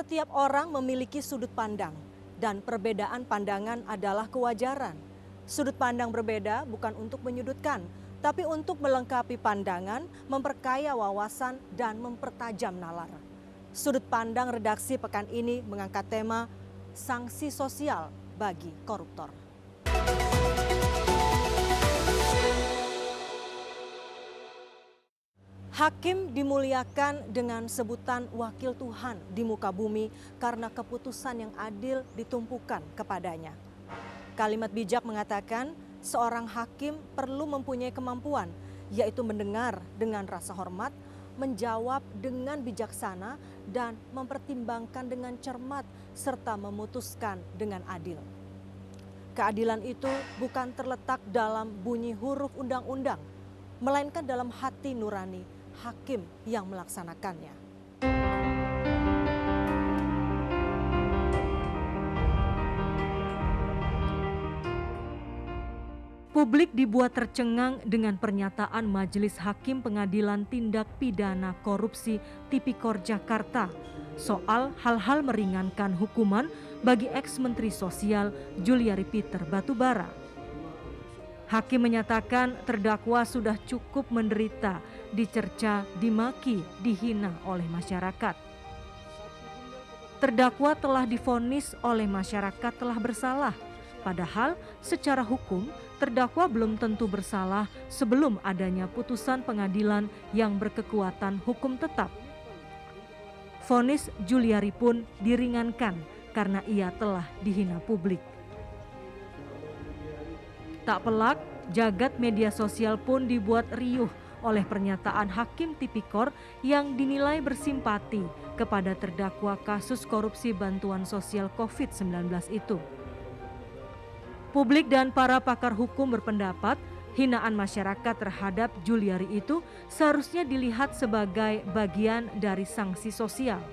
Setiap orang memiliki sudut pandang dan perbedaan pandangan adalah kewajaran. Sudut pandang berbeda bukan untuk menyudutkan, tapi untuk melengkapi pandangan, memperkaya wawasan, dan mempertajam nalar. Sudut pandang redaksi pekan ini mengangkat tema sanksi sosial bagi koruptor. Hakim dimuliakan dengan sebutan wakil Tuhan di muka bumi karena keputusan yang adil ditumpukan kepadanya. Kalimat bijak mengatakan seorang hakim perlu mempunyai kemampuan, yaitu mendengar dengan rasa hormat, menjawab dengan bijaksana, dan mempertimbangkan dengan cermat, serta memutuskan dengan adil. Keadilan itu bukan terletak dalam bunyi huruf undang-undang, melainkan dalam hati nurani hakim yang melaksanakannya. Publik dibuat tercengang dengan pernyataan Majelis Hakim Pengadilan Tindak Pidana Korupsi Tipikor Jakarta soal hal-hal meringankan hukuman bagi ex-Menteri Sosial Juliari Peter Batubara. Hakim menyatakan terdakwa sudah cukup menderita, dicerca, dimaki, dihina oleh masyarakat. Terdakwa telah divonis oleh masyarakat telah bersalah, padahal secara hukum terdakwa belum tentu bersalah sebelum adanya putusan pengadilan yang berkekuatan hukum tetap. Vonis Juliari pun diringankan karena ia telah dihina publik. Tak pelak, jagat media sosial pun dibuat riuh oleh pernyataan Hakim Tipikor yang dinilai bersimpati kepada terdakwa kasus korupsi bantuan sosial COVID-19 itu. Publik dan para pakar hukum berpendapat hinaan masyarakat terhadap Juliari itu seharusnya dilihat sebagai bagian dari sanksi sosial.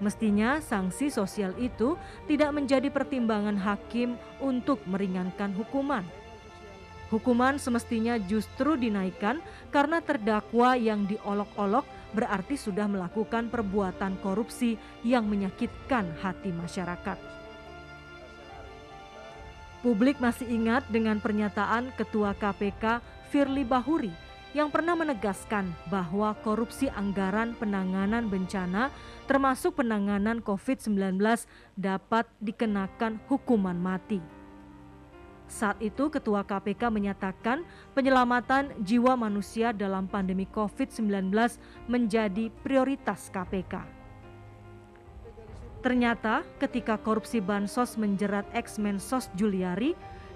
Mestinya sanksi sosial itu tidak menjadi pertimbangan hakim untuk meringankan hukuman. Hukuman semestinya justru dinaikkan karena terdakwa yang diolok-olok berarti sudah melakukan perbuatan korupsi yang menyakitkan hati masyarakat. Publik masih ingat dengan pernyataan Ketua KPK Firly Bahuri yang pernah menegaskan bahwa korupsi anggaran penanganan bencana termasuk penanganan COVID-19 dapat dikenakan hukuman mati. Saat itu Ketua KPK menyatakan penyelamatan jiwa manusia dalam pandemi COVID-19 menjadi prioritas KPK. Ternyata ketika korupsi bansos menjerat ex-Mensos Juliari,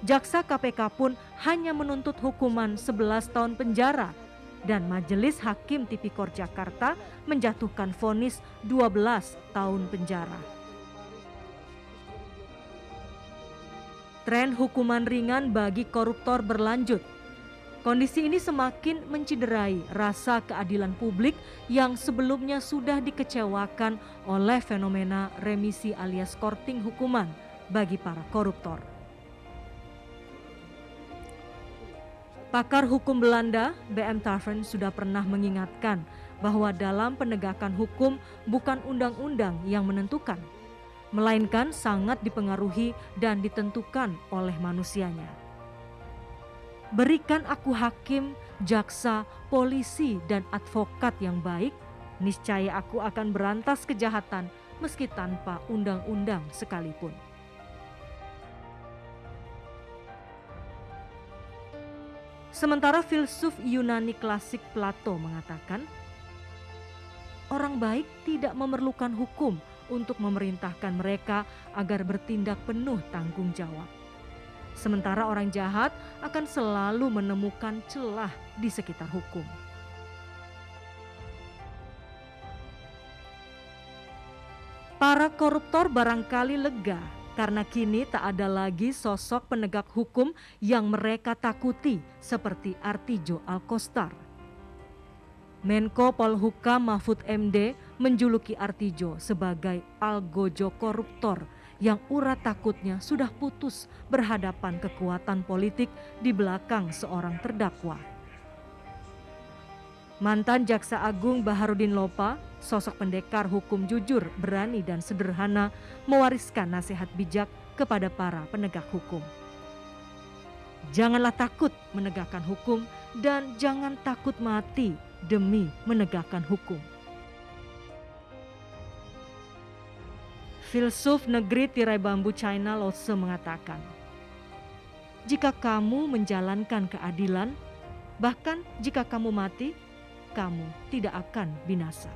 Jaksa KPK pun hanya menuntut hukuman 11 tahun penjara dan Majelis Hakim Tipikor Jakarta menjatuhkan vonis 12 tahun penjara. Tren hukuman ringan bagi koruptor berlanjut. Kondisi ini semakin menciderai rasa keadilan publik yang sebelumnya sudah dikecewakan oleh fenomena remisi alias korting hukuman bagi para koruptor. Pakar hukum Belanda, B.M. Taverin sudah pernah mengingatkan bahwa dalam penegakan hukum bukan undang-undang yang menentukan, melainkan sangat dipengaruhi dan ditentukan oleh manusianya. Berikan aku hakim, jaksa, polisi, dan advokat yang baik, niscaya aku akan berantas kejahatan meski tanpa undang-undang sekalipun. Sementara filsuf Yunani klasik Plato mengatakan, orang baik tidak memerlukan hukum untuk memerintahkan mereka agar bertindak penuh tanggung jawab. Sementara orang jahat akan selalu menemukan celah di sekitar hukum. Para koruptor barangkali lega karena kini tak ada lagi sosok penegak hukum yang mereka takuti seperti Artijo Alkostar. Menko Polhukam Mahfud MD menjuluki Artijo sebagai algojo koruptor yang urat takutnya sudah putus berhadapan kekuatan politik di belakang seorang terdakwa. Mantan Jaksa Agung Baharudin Lopa, sosok pendekar hukum jujur, berani dan sederhana, mewariskan nasihat bijak kepada para penegak hukum. Janganlah takut menegakkan hukum dan jangan takut mati demi menegakkan hukum. Filsuf negeri tirai bambu China Lao Tse mengatakan, jika kamu menjalankan keadilan, bahkan jika kamu mati, kamu tidak akan binasa.